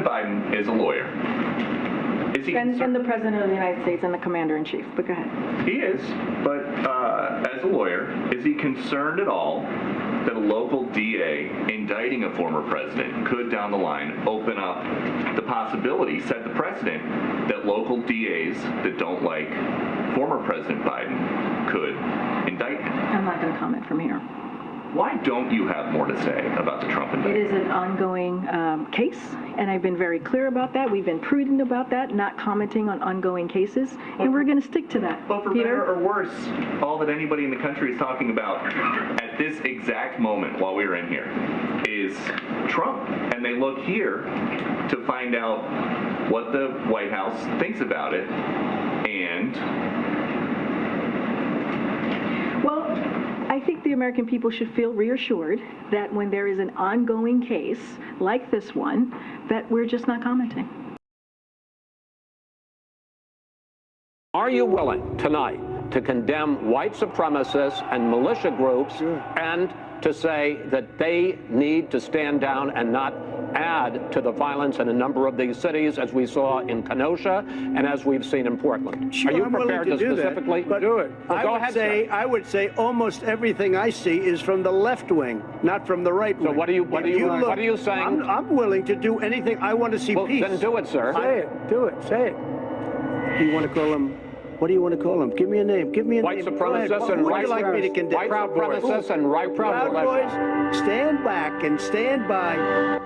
Biden is a lawyer. Is he and the President of the United States and the Commander-in-Chief, but go ahead. He is, but as a lawyer, is he concerned at all that a local DA indicting a former president could, down the line, open up the possibility, set the precedent, that local DAs that don't like former President Biden could indict him? I'm not going to comment from here. Why don't you have more to say about the Trump indictment? It is an ongoing case, and I've been very clear about that. We've been prudent about that, not commenting on ongoing cases, and we're going to stick to that. But for Peter? better or worse, all that anybody in the country is talking about at this exact moment while we're in here is Trump. And they look here to find out what the White House thinks about it. And well, I think the American people should feel reassured that when there is an ongoing case like this one, that we're just not commenting. Are you willing tonight to condemn white supremacists and militia groups and to say that they need to stand down and not add to the violence in a number of these cities, as we saw in Kenosha and as we've seen in Portland? Sure, are you I'm prepared to do specifically that, do it? Well, go ahead, sir. I would say almost everything I see is from the left wing, not from the right wing. So what are you saying? I'm willing to do anything. I want to see peace. Then do it, sir. Say it. Do it. Say it. Do you want to call him? What do you want to call them? Give me a name. Give me a white name. Supremacists and white supremacists. White supremacists and right Proud Boys, stand back and stand by.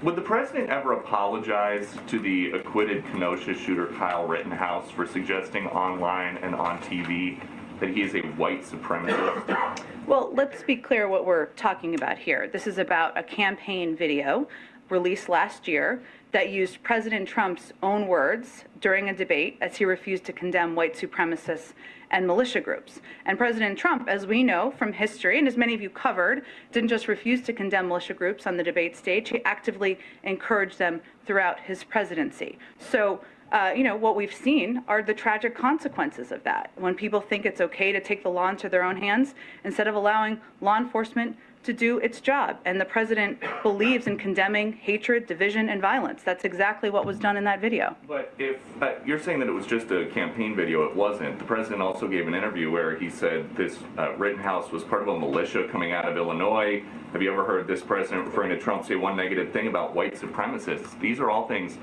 Would the president ever apologize to the acquitted Kenosha shooter Kyle Rittenhouse for suggesting online and on TV that he is a white supremacist? Well, let's be clear what we're talking about here. This is about a campaign video released last year that used President Trump's own words during a debate as he refused to condemn white supremacists and militia groups. And President Trump, as we know from history, and as many of you covered, didn't just refuse to condemn militia groups on the debate stage, he actively encouraged them throughout his presidency. So, what we've seen are the tragic consequences of that. When people think it's okay to take the law into their own hands instead of allowing law enforcement to do its job. And the president believes in condemning hatred, division, and violence. That's exactly what was done in that video. But if you're saying that it was just a campaign video, it wasn't. The president also gave an interview where he said this Rittenhouse was part of a militia coming out of Illinois. Have you ever heard this president referring to Trump say one negative thing about white supremacists? These are all things,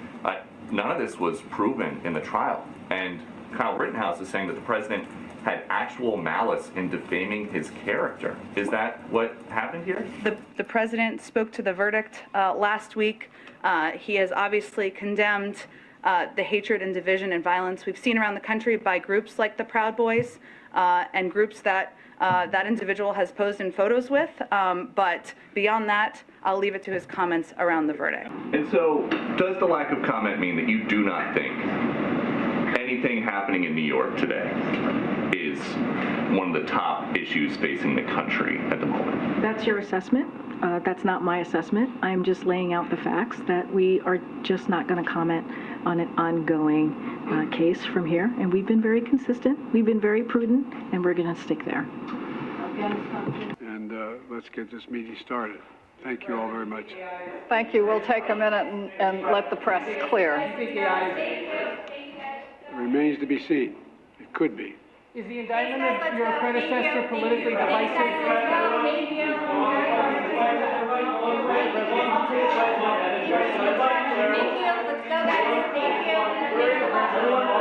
none of this was proven in the trial. And Kyle Rittenhouse is saying that the president had actual malice in defaming his character. Is that what happened here? The president spoke to the verdict last week. He has obviously condemned the hatred and division and violence we've seen around the country by groups like the Proud Boys and groups that that individual has posed in photos with. But beyond that, I'll leave it to his comments around the verdict. And so, does the lack of comment mean that you do not think anything happening in New York today is one of the top issues facing the country at the moment? That's your assessment. That's not my assessment. I'm just laying out the facts that we are just not going to comment on an ongoing case from here. And we've been very consistent, we've been very prudent, and we're going to stick there. And let's get this meeting started. Thank you all very much. Thank you. We'll take a minute and let the press clear. It remains to be seen. It could be. Is the indictment of your predecessor politically divisive? Thank you. Let's go, guys. Thank you.